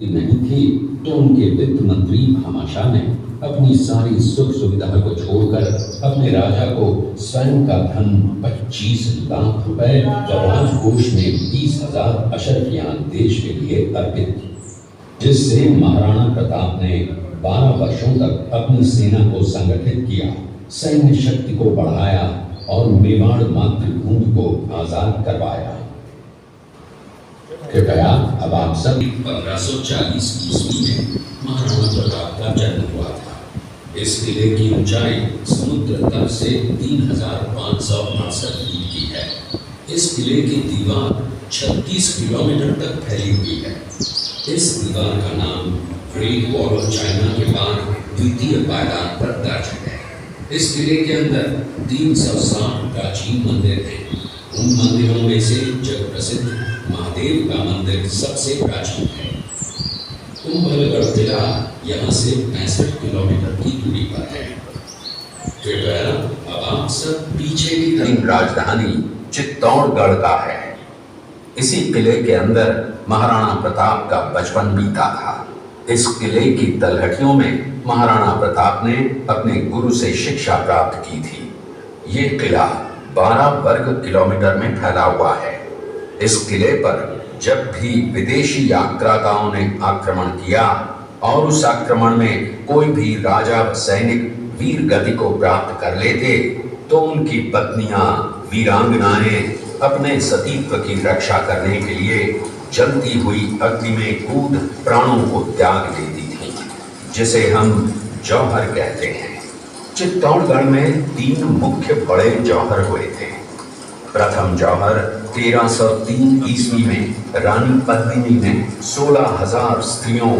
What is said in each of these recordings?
नहीं थी तो उनके वित्त मंत्री भामाशाह ने अपनी सारी सुख सुविधा को छोड़कर अपने राजा को स्वयं का धन 25 लाख रुपए और राजकोष में 20,000 अशरफियां देश के लिए अर्पित की, जिससे महाराणा प्रताप ने 12 वर्षों तक अपनी सेना को संगठित किया, सैन्य शक्ति को बढ़ाया और मेवाड़ मातृभूमि को आजाद करवाया। कृपया अब आप सभी 1540 ईस्वी में महाराणा प्रताप का जन्म हुआ था। इस किले की ऊंचाई समुद्र तल से 3,568 फीट की है। इस किले की दीवार 36 किलोमीटर तक फैली हुई है। इस दीवार का नाम ग्रेट वॉल ऑफ चाइना के बाद द्वितीय पायदान पर दर्ज है। इस किले के अंदर 360 प्राचीन मंदिर हैं। उन मंदिरों में से जग प्रसिद्ध महादेव का मंदिर सबसे प्राचीन है। कुंभलगढ़ किला यहाँ से 65 किलोमीटर की दूरी पर है। कृपया अब आप सब पीछे की तरफ राजधानी चित्तौड़गढ़ का है। इसी किले के अंदर महाराणा प्रताप का बचपन बीता था। इस किले की तलहटियों में महाराणा प्रताप ने अपने गुरु से शिक्षा प्राप्त की थी। ये किला 12 वर्ग किलोमीटर में फैला हुआ है। इस किले पर जब भी विदेशी आक्रांताओं ने आक्रमण किया और उस आक्रमण में कोई भी राजा व सैनिक वीर गति को प्राप्त कर लेते तो उनकी पत्नियां वीरांगनाएं अपने सतीत्व की रक्षा करने के लिए जलती हुई अग्नि में कूद प्राणों को त्याग देती थी, जिसे हम जौहर कहते हैं। चित्तौड़गढ़ में 3 मुख्य बड़े जौहर हुए थे। प्रथम जौहर 1303 ईस्वी में रानी पद्मिनी ने 16,000 स्त्रियों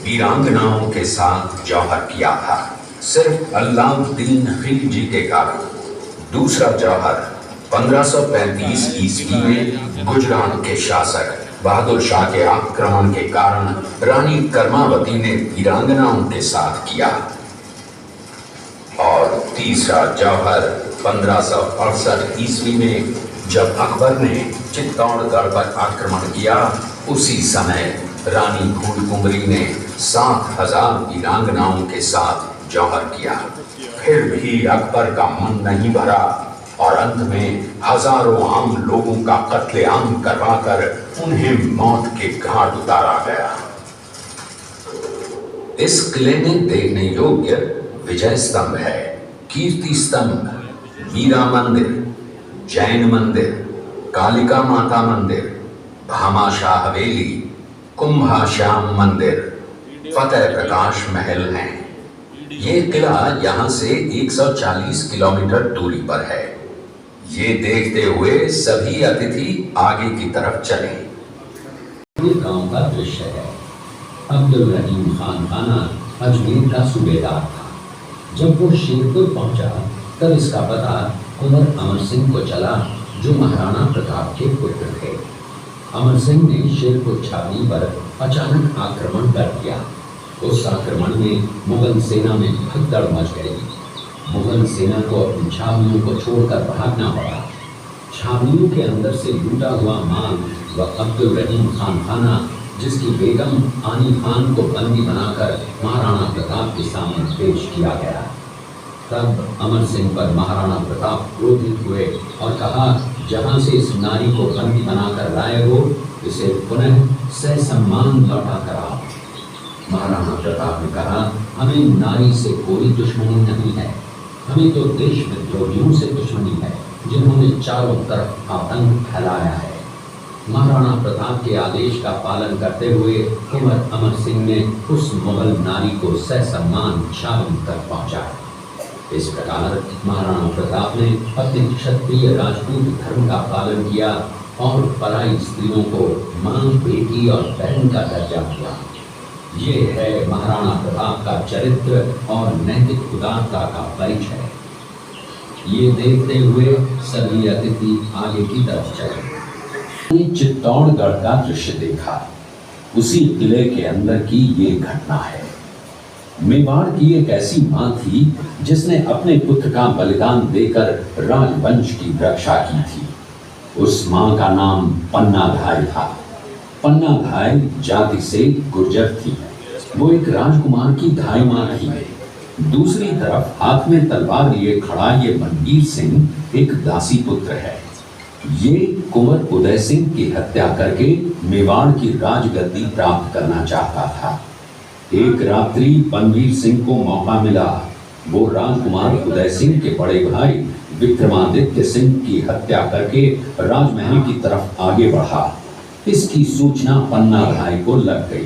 वीरांगनाओं के साथ जौहर किया था, सिर्फ अल्लाउद्दीन खिलजी के कारण। दूसरा जौहर 1535 ईस्वी में गुजरात के शासक बहादुर शाह के आक्रमण के कारण रानी कर्मावती ने वीरांगनाओं के साथ किया। और तीसरा जौहर 1568 ईस्वी में जब अकबर ने चित्तौड़गढ़ पर आक्रमण किया, उसी समय रानी फूलकुंवरी ने 7,000 वीरांगनाओं के साथ जौहर किया। फिर भी अकबर का मन नहीं भरा और अंत में हजारों आम लोगों का कत्लेआम करवाकर उन्हें मौत के घाट उतारा गया। इस किले में देखने योग्य विजय स्तंभ है, कीर्ति स्तंभ, वीरा मंदिर, जैन मंदिर, कालिका माता मंदिर, भामाशाह हवेली, कुंभाश्याम मंदिर, फतेह प्रकाश महल हैं। ये किला यहाँ से 140 किलोमीटर दूरी पर है। ये देखते हुए सभी अतिथि आगे की तरफ चले। ये गांव का दृश्य है। अब्दुल रहीम खान खाना अजमेर का सूबेदार था। जब वो शेरपुर पहुंचा तब इसका पता कुंवर अमर सिंह को चला, जो महाराणा प्रताप के पुत्र थे। अमर सिंह ने शेरपुर छावनी पर अचानक आक्रमण कर दिया। उस आक्रमण में मुगल सेना में भगदड़ मच गई। मुगल सेना को अपनी छावनियों को छोड़कर भागना पड़ा। छावनियों के अंदर से लूटा हुआ माल व अब्दुल रहीम खान खाना, जिसकी बेगम आनी खान को बंदी बनाकर महाराणा प्रताप के सामने पेश किया गया। तब अमर सिंह पर महाराणा प्रताप क्रोधित हुए और कहा, जहां से इस नारी को बंदी बनाकर लाए हो, इसे पुनः ससम्मान लौटा कर आओ। महाराणा प्रताप ने कहा, हमें नारी से कोई दुश्मनी नहीं है, हमें तो देश विद्रोहियों से दुश्मनी है, जिन्होंने चारों तरफ आतंक फैलाया है। महाराणा प्रताप के आदेश का पालन करते हुए कुंवर अमर सिंह ने उस मुगल नारी को ससम्मान छावनी तक पहुंचाया। इस प्रकार महाराणा प्रताप ने अपने क्षत्रिय राजपूत धर्म का पालन किया और पराई स्त्रियों को मां, बेटी और बहन का दर्जा दिया। ये है महाराणा प्रताप का चरित्र और नैतिक उदारता का परिचय। ये देखते हुए सभी अतिथि आगे की तरफ चले। चित्तौड़गढ़ का दृश्य देखा। उसी किले के अंदर की ये घटना है। मेवाड़ की एक ऐसी मां थी जिसने अपने पुत्र का बलिदान देकर राजवंश की रक्षा की थी। उस मां का नाम पन्ना धाय था। पन्ना धाय जाति से गुर्जर थी। वो एक राजकुमार की धाई मां थी। दूसरी तरफ हाथ में तलवार लिए खड़ा ये बनवीर सिंह एक दासी पुत्र है। ये कुंवर उदय सिंह की हत्या करके मेवाड़ की राजगद्दी प्राप्त करना चाहता था। एक रात्रि बनवीर सिंह को मौका मिला। वो राजकुमार उदय सिंह के बड़े भाई विक्रमादित्य सिंह की हत्या करके राजमहल की तरफ आगे बढ़ा। इसकी सूचना पन्ना धाय को लग गई।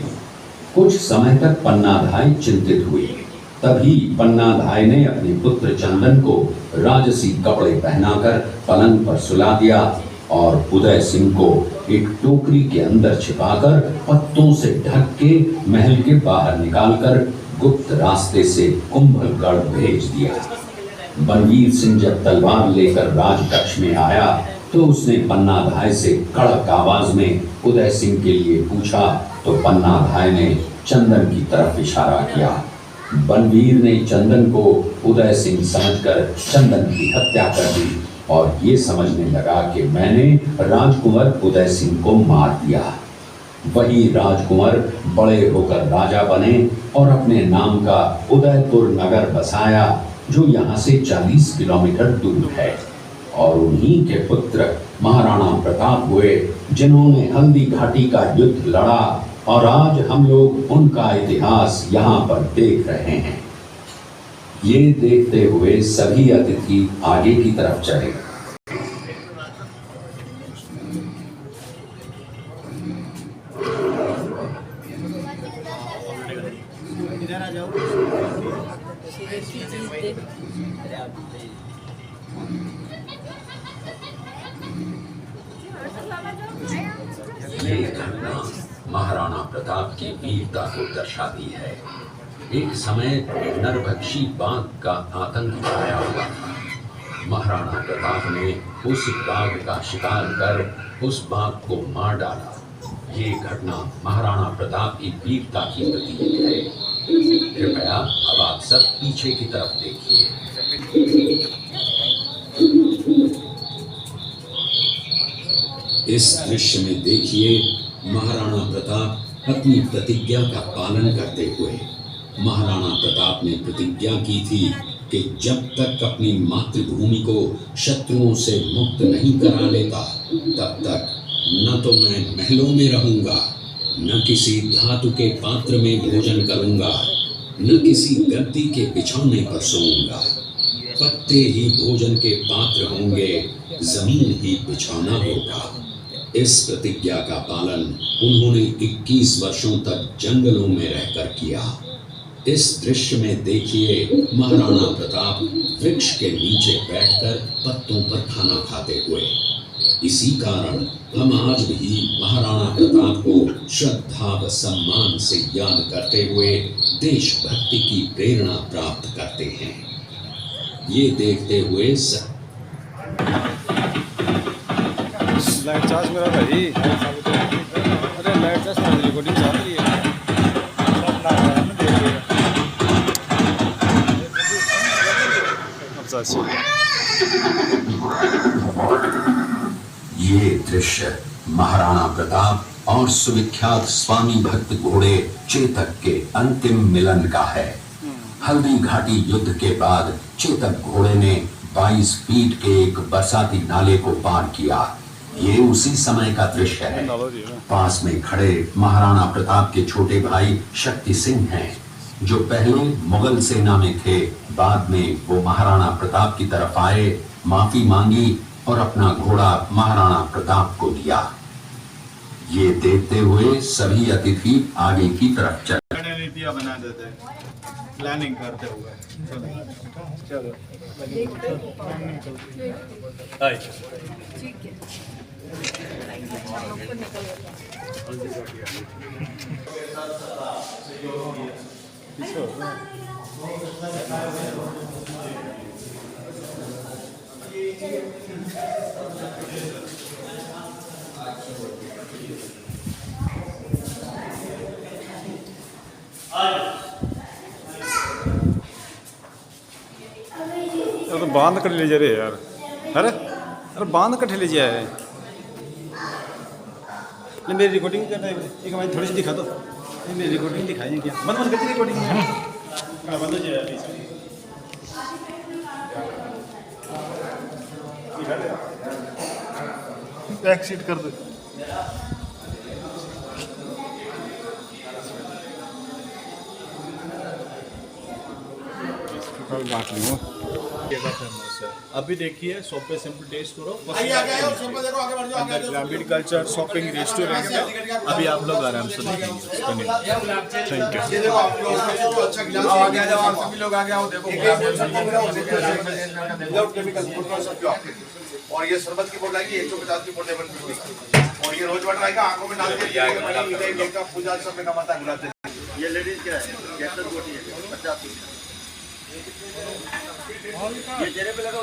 कुछ समय तक पन्ना धाय चिंतित हुई। तभी पन्ना धाय ने अपने पुत्र चंदन को राजसी कपड़े पहनाकर पलंग पर सुला दिया और उदय सिंह को एक टोकरी के अंदर छिपाकर पत्तों से ढक के महल के बाहर निकालकर गुप्त रास्ते से कुंभलगढ़ भेज दिया। बनवीर सिंह जब तलवार लेकर राजकक्ष में आया तो उसने पन्ना धाय से कड़क आवाज में उदय सिंह के लिए पूछा तो पन्ना धाय ने चंदन की तरफ इशारा किया। बनवीर ने चंदन को उदय सिंह समझकर चंदन की हत्या कर दी और ये समझने लगा कि मैंने राजकुंवर उदय सिंह को मार दिया। वही राजकुंवर बड़े होकर राजा बने और अपने नाम का उदयपुर नगर बसाया जो यहाँ से 40 किलोमीटर दूर है। और उन्हीं के पुत्र महाराणा प्रताप हुए जिन्होंने हल्दी घाटी का युद्ध लड़ा और आज हम लोग उनका इतिहास यहाँ पर देख रहे हैं। ये देखते हुए सभी अतिथि आगे की तरफ चले। ये घटना महाराणा प्रताप की वीरता को दर्शाती है। एक समय नरभक्षी बाघ का आतंक छाया हुआ था। महाराणा प्रताप ने उस बाघ का शिकार कर उस बाघ को मार डाला। ये घटना महाराणा प्रताप की वीरता की प्रतीक है। कृपया अब आप सब पीछे की तरफ देखिए। इस दृश्य में देखिए महाराणा प्रताप अपनी प्रतिज्ञा का पालन करते हुए। महाराणा प्रताप ने प्रतिज्ञा की थी कि जब तक अपनी मातृभूमि को शत्रुओं से मुक्त नहीं करा लेता तब तक न तो मैं महलों में रहूंगा, न किसी धातु के पात्र में भोजन करूंगा, न किसी गद्दी के बिछौने पर सोऊंगा। पत्ते ही भोजन के पात्र होंगे, जमीन ही बिछौना होगा। इस प्रतिज्ञा का पालन उन्होंने 21 वर्षों तक जंगलों में रहकर किया। इस दृश्य में देखिए महाराणा प्रताप वृक्ष के नीचे बैठकर पत्तों पर खाना खाते हुए। इसी कारण हम आज भी महाराणा प्रताप को श्रद्धा व सम्मान से याद करते हुए देशभक्ति की प्रेरणा प्राप्त करते हैं। ये देखते हुए लाइट चार्ज मेरा भाई। अरे लाइट चार्ज मेरा रिकॉर्डिंग चल रही है। ये दृश्य महाराणा प्रताप और सुविख्यात स्वामी भक्त घोड़े चेतक के अंतिम मिलन का है। हल्दी घाटी युद्ध के बाद चेतक घोड़े ने 22 फीट के एक बरसाती नाले को पार किया। ये उसी समय का दृश्य है। पास में खड़े महाराणा प्रताप के छोटे भाई शक्ति सिंह हैं, जो पहले मुगल सेना में थे। बाद में वो महाराणा प्रताप की तरफ आए, माफी मांगी और अपना घोड़ा महाराणा प्रताप को दिया। ये देखते हुए सभी अतिथि आगे की तरफ चले। रणनीतियां बना देते हैं, प्लानिंग करते हुए। चलो ठीक है। तो बांध कर ले जा रहे यार। अरे बांध कट्ठे ले जाए ले मेरी रिकॉर्डिंग करना है एक हमारी थोड़ी सी दिखा दो ये मेरी रिकॉर्डिंग दिखाई क्या बंद बंद करती रिकॉर्डिंग बंद हो जाएगा बैक सीट कर दे गांठ लूँगा फेमस है अभी देखिए शॉप पे सिंपल टेस्ट करो ग्रामीण कल्चर शॉपिंग रेस्टोरेंट अभी आप लोग आराम से देखेंगे थैंक यू और ये शरबत की बोतल आएगी 150 की बोतल और ये रोज वाटर आएगा आंखों में डाल के पूजा सब में कमाता है गुलाब जामुन ये लेडीज क्या है कैसे रोटी है 50 ये चेहरे पे लगा